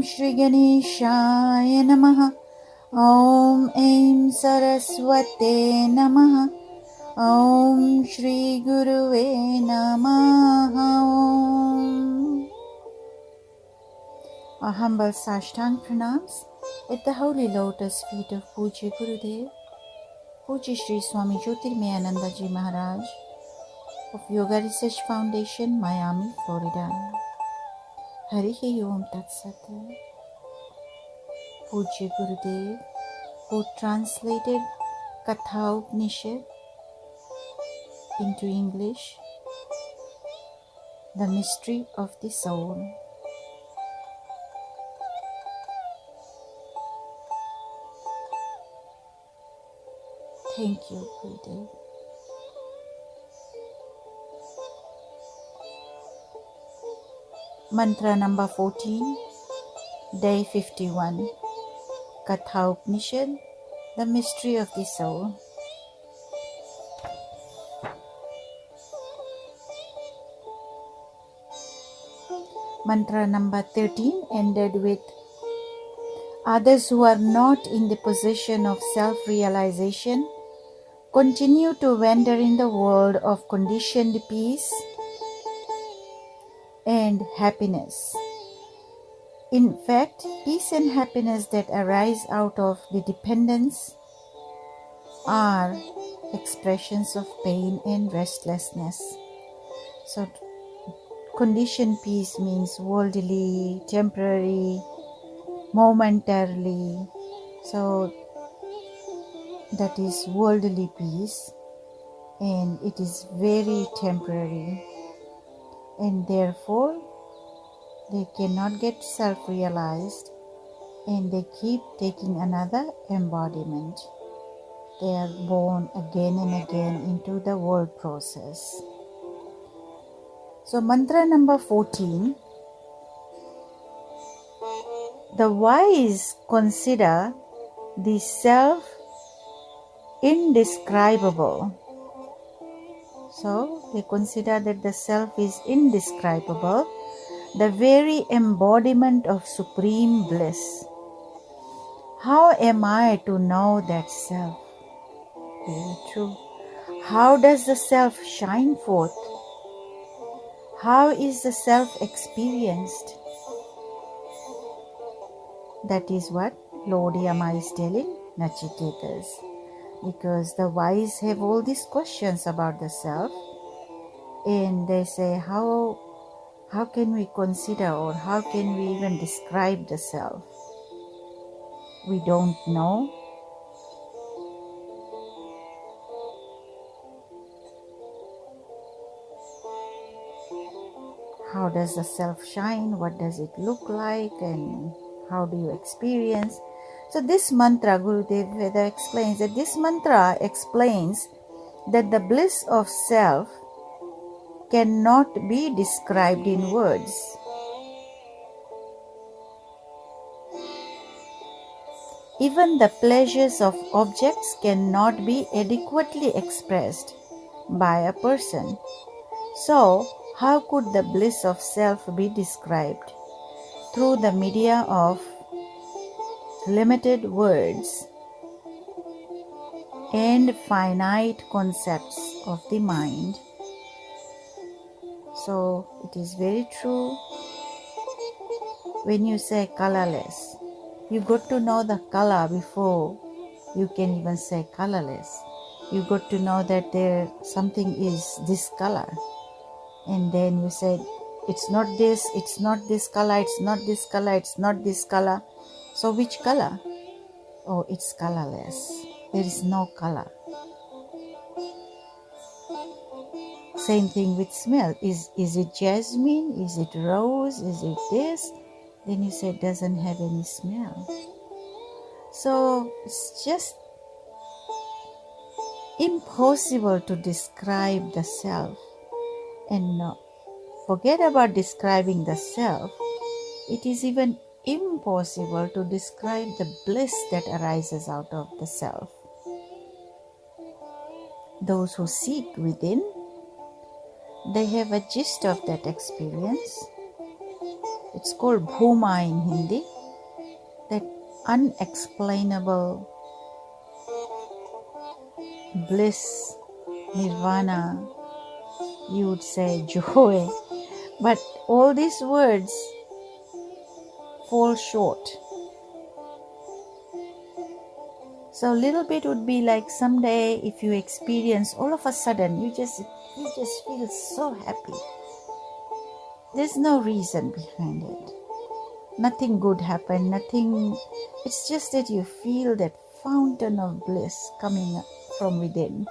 Shri Ganeshaya Namaha. Om Aim Saraswate Namaha. Om Shri Guruve Namaha. Om. A humble Sashtang pranams at the holy lotus feet of Pujya Gurudev, Pujya Shri Swami Jyotirmayananda Ji Maharaj of Yoga Research Foundation, Miami, Florida. Harihi Om Tat Sat. Pujya Gurudev, who translated Katha Upanishad into English, the mystery of the soul. Thank you, Gurudev. Mantra number 14, day 51. Katha Upanishad, the mystery of the soul. Mantra number 13 ended with, others who are not in the possession of self-realization continue to wander in the world of conditioned peace and happiness. In fact, peace and happiness that arise out of the dependence are expressions of pain and restlessness. So, conditioned peace means worldly, temporary, momentarily. So, that is worldly peace, and it is very temporary, and therefore they cannot get self-realized, and they keep taking another embodiment. They are born again and again into the world process. So mantra number 14, the wise consider the self indescribable. So they consider that the self is indescribable, the very embodiment of supreme bliss. How am I to know that self? Very true. How does the self shine forth? How is the self experienced? That is what Lord Yama is telling Nachiketas. Because the wise have all these questions about the self, and they say, how can we consider, or how can we even describe the self? We don't know. How does the self shine? What does it look like? And how do you experience? So this mantra, Gurudev Veda explains that this mantra explains that the bliss of self cannot be described in words. Even the pleasures of objects cannot be adequately expressed by a person. So, how could the bliss of self be described? Through the media of limited words and finite concepts of the mind. So, it is very true when you say colorless. You got to know the color before you can even say colorless. You got to know that there something is this color. And then you say, it's not this color, it's not this color, it's not this color. So which color? Oh, it's colorless. There is no color. Same thing with smell. Is it jasmine? Is it rose? Is it this? Then you say it doesn't have any smell. So it's just impossible to describe the self. And forget about describing the self. It is even impossible to describe the bliss that arises out of the self. Those who seek within, they have a gist of that experience. It's called bhuma in Hindi, that unexplainable bliss, nirvana, you would say joy. But all these words fall short. So a little bit would be like someday if you experience all of a sudden you just feel so happy. There's no reason behind it. Nothing good happened, nothing. It's just that you feel that fountain of bliss coming from within.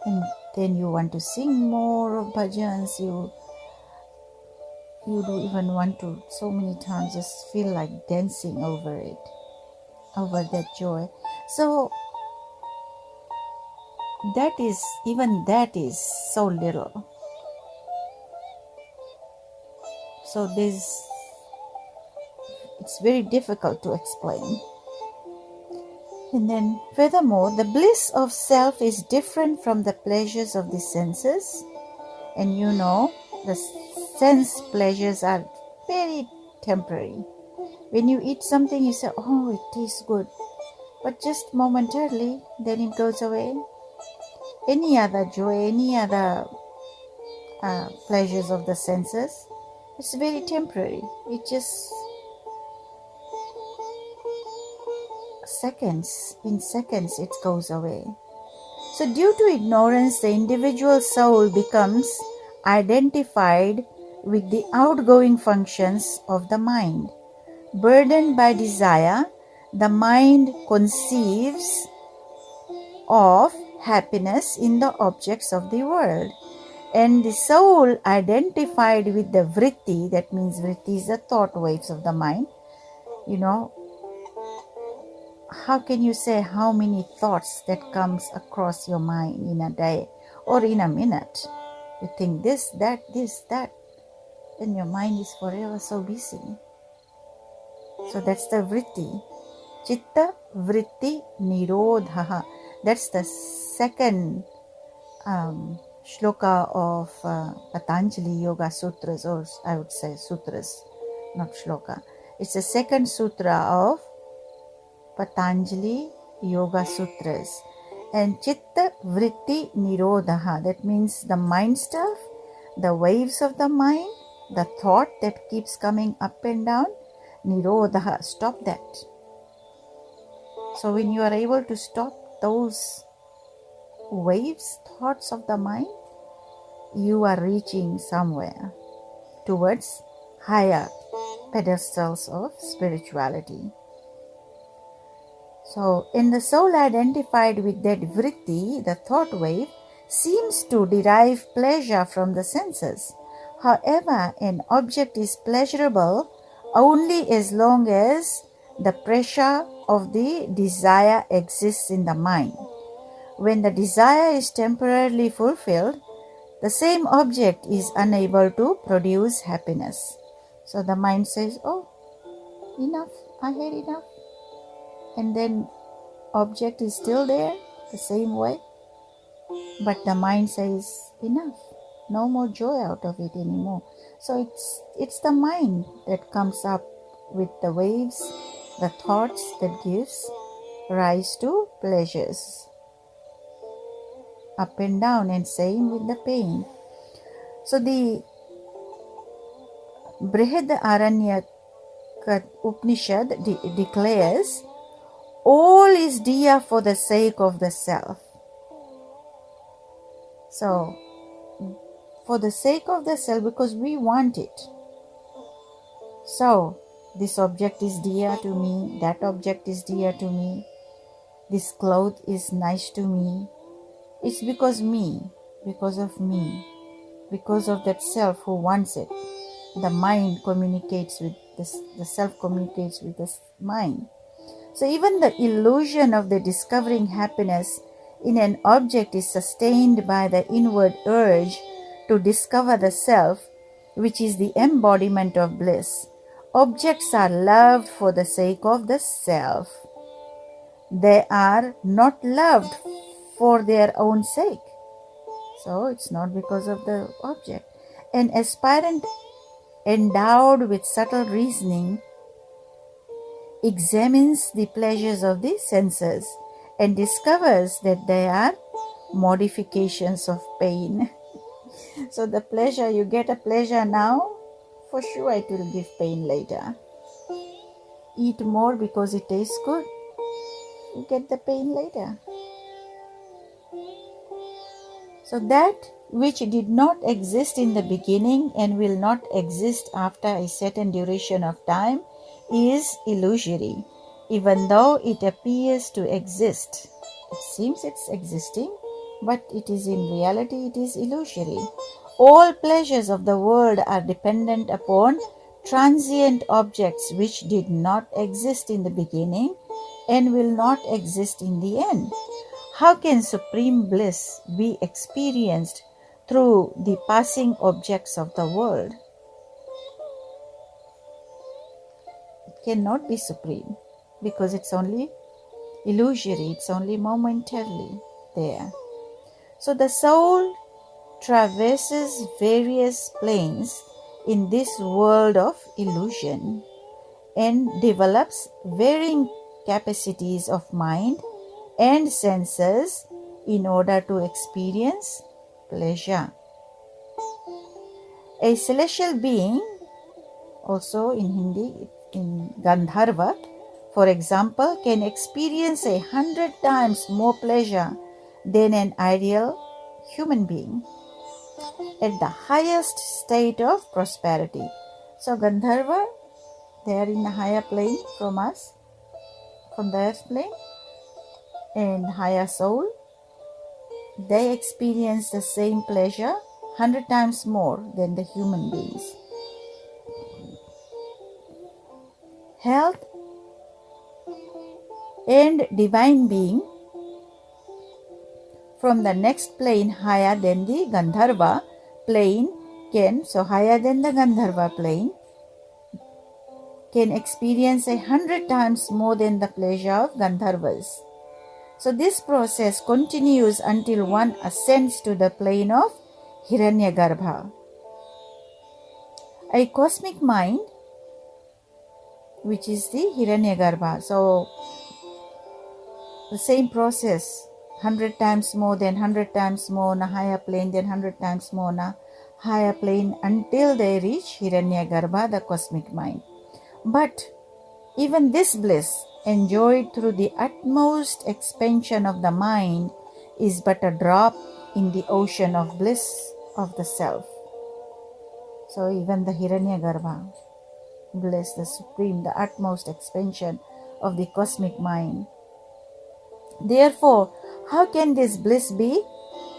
And then you want to sing more of bhajans. You do even want to so many times just feel like dancing over it, over that joy. So that is so little. So it's very difficult to explain. And then furthermore, the bliss of self is different from the pleasures of the senses. And you know, the sense pleasures are very temporary. When you eat something, you say, oh, it tastes good. But just momentarily, then it goes away. Any other joy, any other pleasures of the senses, it's very temporary. It just in seconds it goes away. So due to ignorance, the individual soul becomes identified with the outgoing functions of the mind. Burdened by desire, the mind conceives of happiness in the objects of the world. And the soul identified with the vritti, that means vritti is the thought waves of the mind. You know, how can you say how many thoughts that comes across your mind in a day or in a minute? You think this, that, and your mind is forever so busy. So that's the vritti. Chitta vritti nirodha. That's the second shloka of Patanjali Yoga Sutras, or I would say sutras, not shloka. It's the second sutra of Patanjali Yoga Sutras. And Chitta Vritti Nirodha, that means the mind stuff, the waves of the mind, the thought that keeps coming up and down, Nirodha, stop that. So when you are able to stop those waves, thoughts of the mind, you are reaching somewhere towards higher pedestals of spirituality. So, in the soul identified with that vritti, the thought wave, seems to derive pleasure from the senses. However, an object is pleasurable only as long as the pressure of the desire exists in the mind. When the desire is temporarily fulfilled, the same object is unable to produce happiness. So the mind says, oh, enough, I had enough. And then object is still there the same way, but the mind says enough, no more joy out of it anymore. So it's the mind that comes up with the waves, the thoughts that gives rise to pleasures, up and down, and same with the pain. So the Brihad Aranya Upanishad declares, all is dear for the sake of the self. So, for the sake of the self, because we want it. So, this object is dear to me, that object is dear to me, this cloth is nice to me, It's because of me, because of that self who wants it. The mind communicates with this, the self communicates with the mind. So even the illusion of the discovering happiness in an object is sustained by the inward urge to discover the self, which is the embodiment of bliss. Objects are loved for the sake of the self. They are not loved for their own sake. So it's not because of the object. An aspirant endowed with subtle reasoning examines the pleasures of the senses and discovers that they are modifications of pain. So the pleasure, you get a pleasure now, for sure it will give pain later. Eat more because it tastes good, you get the pain later. So that which did not exist in the beginning and will not exist after a certain duration of time is illusory, even though it appears to exist. It seems it's existing, but it is in reality, it is illusory. All pleasures of the world are dependent upon transient objects which did not exist in the beginning and will not exist in the end. How can supreme bliss be experienced through the passing objects of the world? It cannot be supreme because it's only illusory, it's only momentarily there. So the soul traverses various planes in this world of illusion and develops varying capacities of mind and senses in order to experience pleasure. A celestial being, also in Hindi, in Gandharva, for example, can experience 100 times more pleasure than an ideal human being at the highest state of prosperity. So Gandharva, they are in a higher plane from us, from the earth plane, and higher soul. They experience the same pleasure 100 times more than the human beings. Health and divine being from the next plane higher than the Gandharva plane higher than the Gandharva plane, can experience 100 times more than the pleasure of Gandharvas. So this process continues until one ascends to the plane of Hiranyagarbha. A cosmic mind, which is the Hiranyagarbha. So the same process, 100 times more, then 100 times more on a higher plane, then 100 times more on a higher plane until they reach Hiranyagarbha, the cosmic mind. But even this bliss, enjoyed through the utmost expansion of the mind, is but a drop in the ocean of bliss of the self. So even the Hiranyagarbha bliss, the supreme, the utmost expansion of the cosmic mind. Therefore, how can this bliss be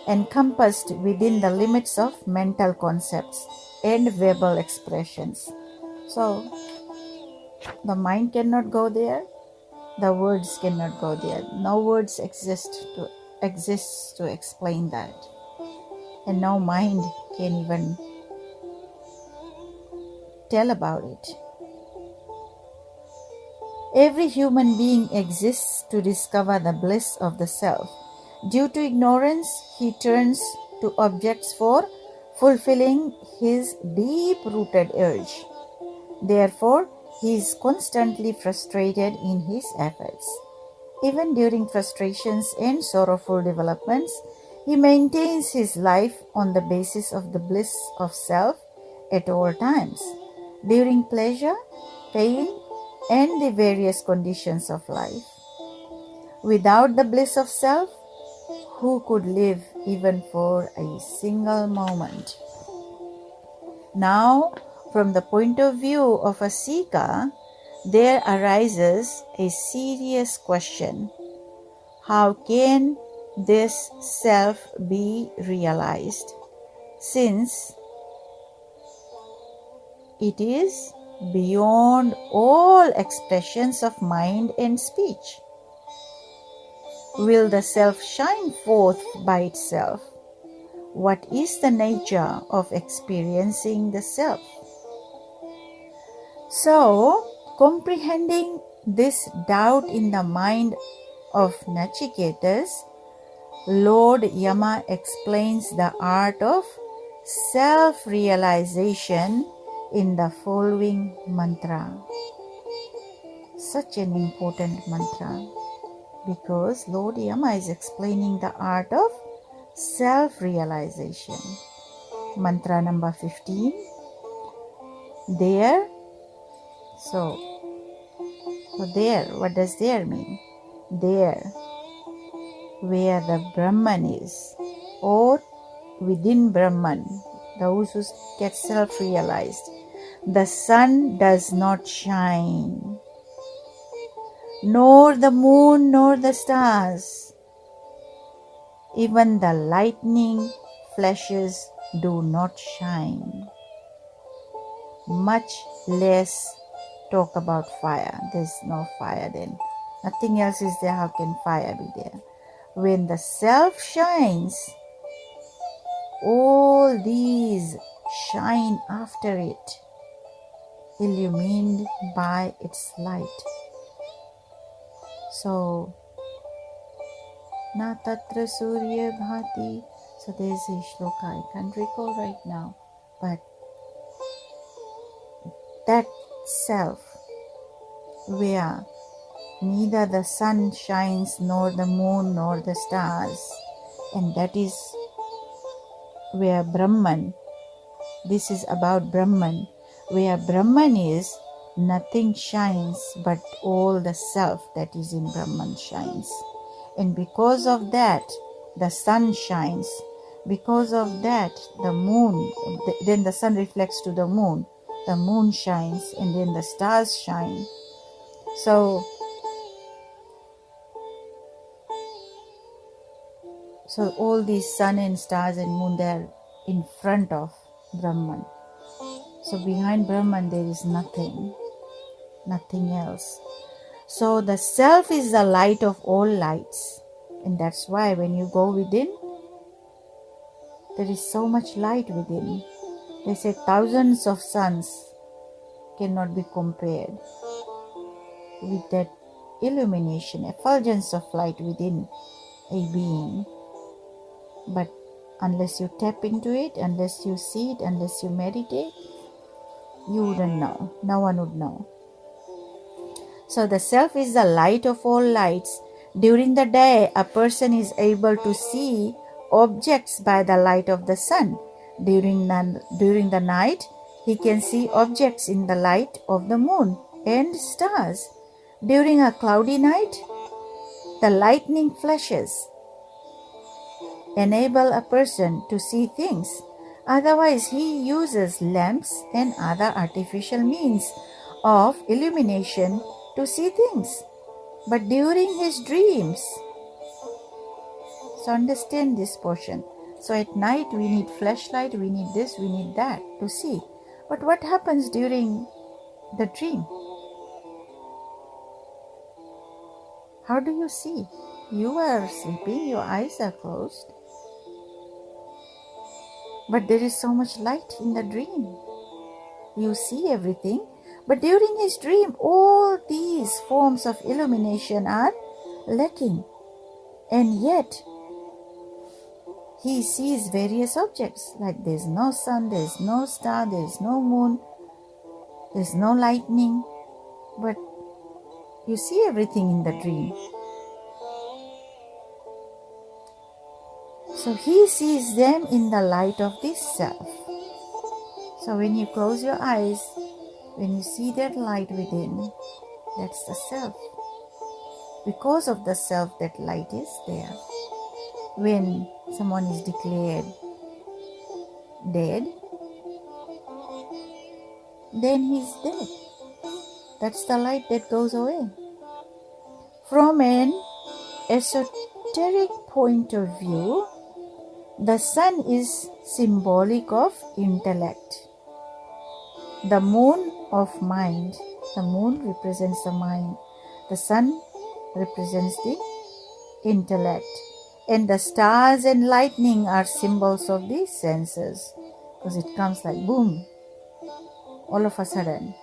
encompassed within the limits of mental concepts and verbal expressions? So the mind cannot go there, the words cannot go there. No words exist to explain that, and no mind can even tell about it. Every human being exists to discover the bliss of the self. Due to ignorance, he turns to objects for fulfilling his deep-rooted urge. Therefore, he is constantly frustrated in his efforts. Even during frustrations and sorrowful developments, he maintains his life on the basis of the bliss of self at all times, during pleasure, pain, and the various conditions of life. Without the bliss of self, who could live even for a single moment? Now, from the point of view of a seeker, there arises a serious question. How can this self be realized, since it is beyond all expressions of mind and speech. Will the self shine forth by itself? What is the nature of experiencing the self? So, comprehending this doubt in the mind of Nachiketas, Lord Yama explains the art of self-realization in the following mantra. Such an important mantra, because Lord Yama is explaining the art of self-realization. Mantra number 15. There. So there, what does there mean? There, where the Brahman is, or within Brahman, those who get self-realized, the sun does not shine, nor the moon, nor the stars. Even the lightning flashes do not shine. Much less talk about fire. There's no fire then. Nothing else is there. How can fire be there? When the self shines, all these shine after it, illumined by its light. So, na tatra surya bhati. So there's a shloka, I can't recall right now. But that self, where neither the sun shines, nor the moon, nor the stars, and that is where Brahman, this is about Brahman, where Brahman is, nothing shines but all the self that is in Brahman shines. And because of that, the sun shines. Because of that, the moon, then the sun reflects to the moon shines, and then the stars shine. So all these sun and stars and moon, they are in front of Brahman. So behind Brahman there is nothing else. So the self is the light of all lights. And that's why when you go within, there is so much light within. They say thousands of suns cannot be compared with that illumination, effulgence of light within a being. But unless you tap into it, unless you see it, unless you meditate, you wouldn't know. No one would know. So the self is the light of all lights. During the day, a person is able to see objects by the light of the sun. During the night, he can see objects in the light of the moon and stars. During a cloudy night, the lightning flashes enable a person to see things. Otherwise, he uses lamps and other artificial means of illumination to see things. But during his dreams, so understand this portion. So at night we need flashlight, we need this, we need that to see. But what happens during the dream? How do you see? You are sleeping, your eyes are closed. But there is so much light in the dream. You see everything. But during his dream, all these forms of illumination are lacking. And yet, he sees various objects. Like there is no sun, there is no star, there is no moon, there is no lightning. But you see everything in the dream. So he sees them in the light of this self. So when you close your eyes, when you see that light within, that's the self. Because of the self, that light is there. When someone is declared dead, then he's dead. That's the light that goes away. From an esoteric point of view, the sun is symbolic of intellect. The moon of mind. The moon represents the mind. The sun represents the intellect. And the stars and lightning are symbols of the senses. Because it comes like boom, all of a sudden.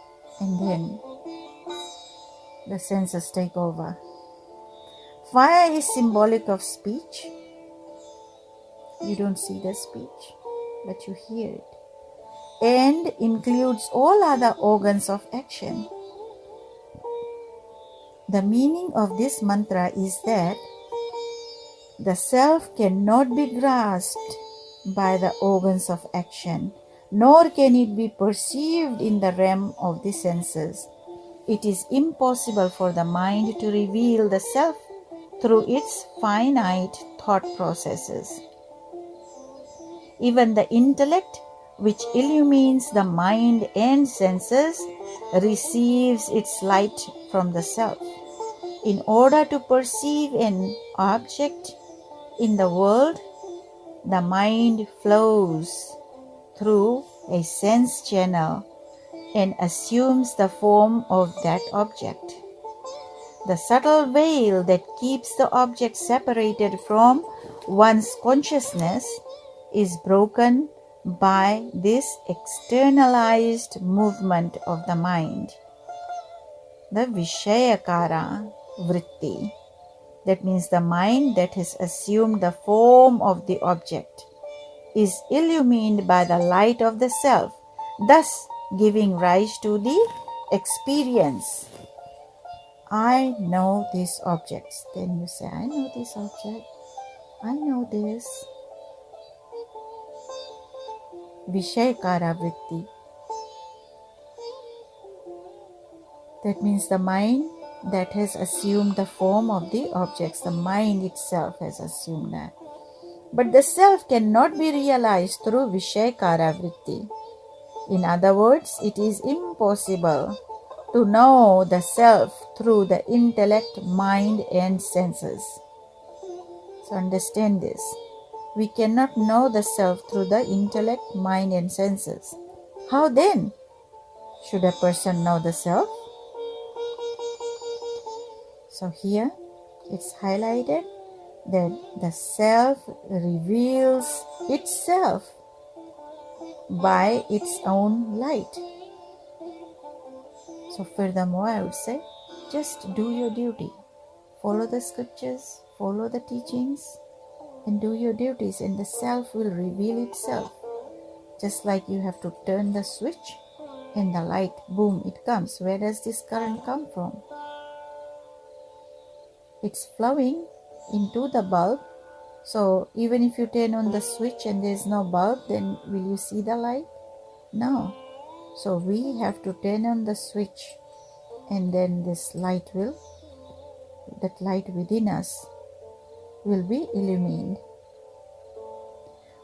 And then the senses take over. Fire is symbolic of speech. You don't see the speech, but you hear it. And includes all other organs of action. The meaning of this mantra is that the self cannot be grasped by the organs of action, nor can it be perceived in the realm of the senses. It is impossible for the mind to reveal the self through its finite thought processes. Even the intellect, which illumines the mind and senses, receives its light from the self. In order to perceive an object in the world, the mind flows through a sense channel and assumes the form of that object. The subtle veil that keeps the object separated from one's consciousness is broken by this externalized movement of the mind. The Vishayakara vritti, that means the mind that has assumed the form of the object, is illumined by the light of the self, thus giving rise to the experience. I know these objects. Then you say, I know this object. I know this. Vishayakara vritti. That means the mind that has assumed the form of the objects. The mind itself has assumed that. But the self cannot be realized through Vishayakara vritti. In other words, it is impossible to know the self through the intellect, mind and senses. So understand this. We cannot know the self through the intellect, mind and senses. How then should a person know the self? So here it's highlighted that the self reveals itself by its own light. So furthermore, I would say, just do your duty. Follow the scriptures, follow the teachings, and do your duties, and the self will reveal itself. Just like you have to turn the switch and the light, boom, it comes. Where does this current come from? It's flowing into the bulb. So even if you turn on the switch and there's no bulb, then will you see the light? No. So we have to turn on the switch, and then this light will, that light within us will be illumined.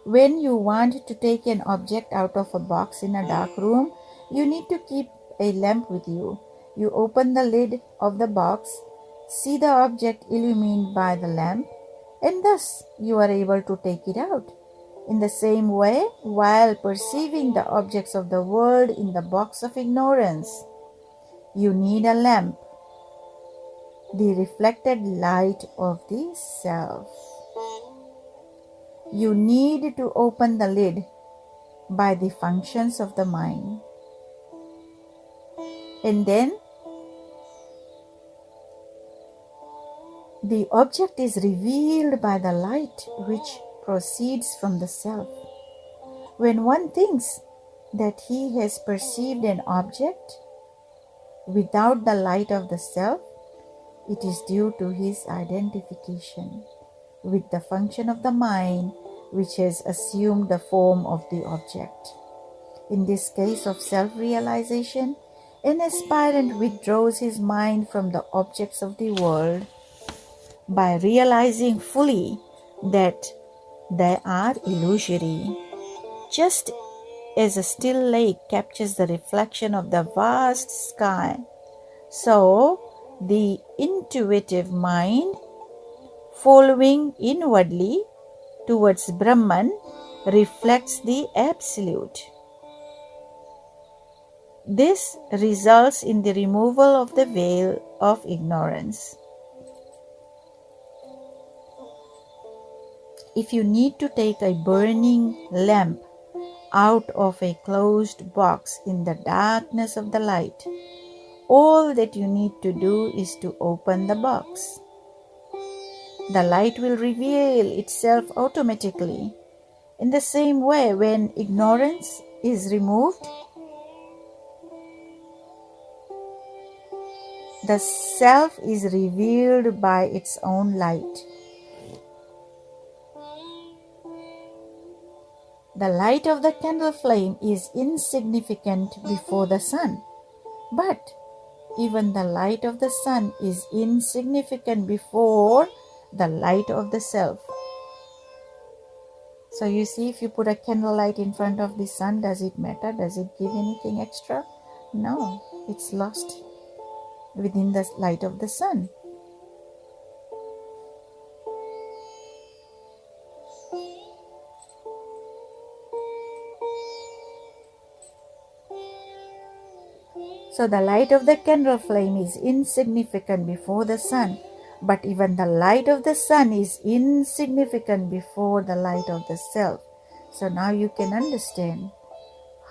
When you want to take an object out of a box in a dark room, you need to keep a lamp with you. You open the lid of the box, see the object illumined by the lamp, and thus you are able to take it out. In the same way, while perceiving the objects of the world in the box of ignorance, you need a lamp, the reflected light of the self. You need to open the lid by the functions of the mind. And then the object is revealed by the light which proceeds from the self. When one thinks that he has perceived an object without the light of the self, it is due to his identification with the function of the mind which has assumed the form of the object. In this case of self-realization, an aspirant withdraws his mind from the objects of the world by realizing fully that they are illusory. Just as a still lake captures the reflection of the vast sky, so the intuitive mind following inwardly towards Brahman, reflects the Absolute. This results in the removal of the veil of ignorance. If you need to take a burning lamp out of a closed box in the darkness of the light, all that you need to do is to open the box. The light will reveal itself automatically. In the same way, when ignorance is removed, the self is revealed by its own light. The light of the candle flame is insignificant before the sun, but even the light of the sun is insignificant before the light of the self. So you see, if you put a candlelight in front of the sun, does it matter? Does it give anything extra? No, it's lost within the light of the sun. So the light of the candle flame is insignificant before the sun, but even the light of the sun is insignificant before the light of the self. So now you can understand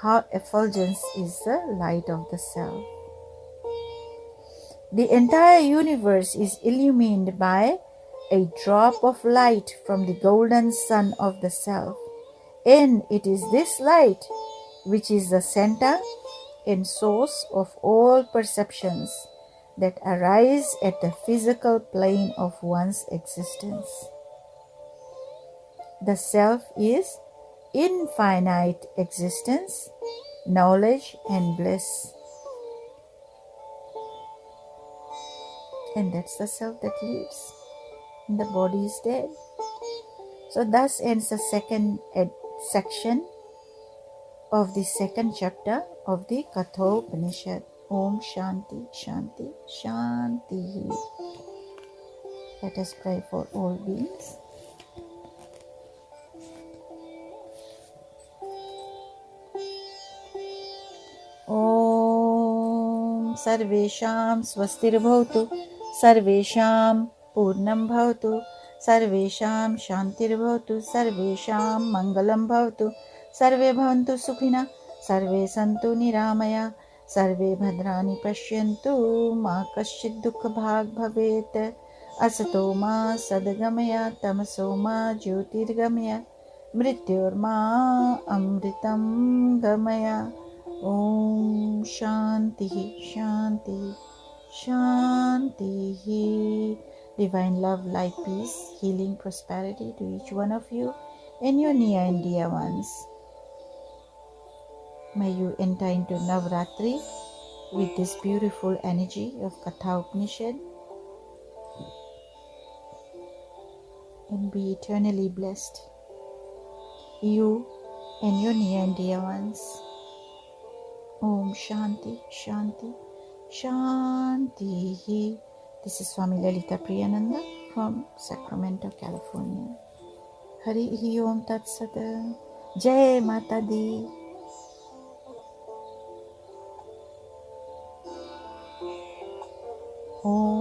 how effulgence is the light of the self. The entire universe is illumined by a drop of light from the golden sun of the self. And it is this light which is the center and source of all perceptions that arise at the physical plane of one's existence. The self is infinite existence, knowledge, and bliss. And that's the self that lives, and the body is dead. So thus ends the second section of the second chapter of the Katha Upanishad. Om Shanti, Shanti, Shanti. Let us pray for all beings. Om Sarvesham Swastirabhavatu, Sarvesham Purnam Bhavatu, Sarvesham Shantirbhavatu, Sarvesham Mangalam Bhavatu, Sarve Bhavantu Sukhina, Sarve Santu Niramaya, Sarve Bhadrani Pashyantu, Ma Kaschid Dukha Bhag Bhavet, Asato Ma Sadagamaya, Tamaso Ma Jyotirgamaya, Mrityorma Amritam Gamaya. Om Shanti, Shanti, Shanti. Divine love, light, peace, healing, prosperity to each one of you and your near and dear ones. May you enter into Navratri with this beautiful energy of Katha Upanishad and be eternally blessed, you and your near and dear ones. Om Shanti, Shanti, Shanti. This is Swami Lalita Priyananda from Sacramento, California. Hari Om Tat Sat. Jai Mata Di. Om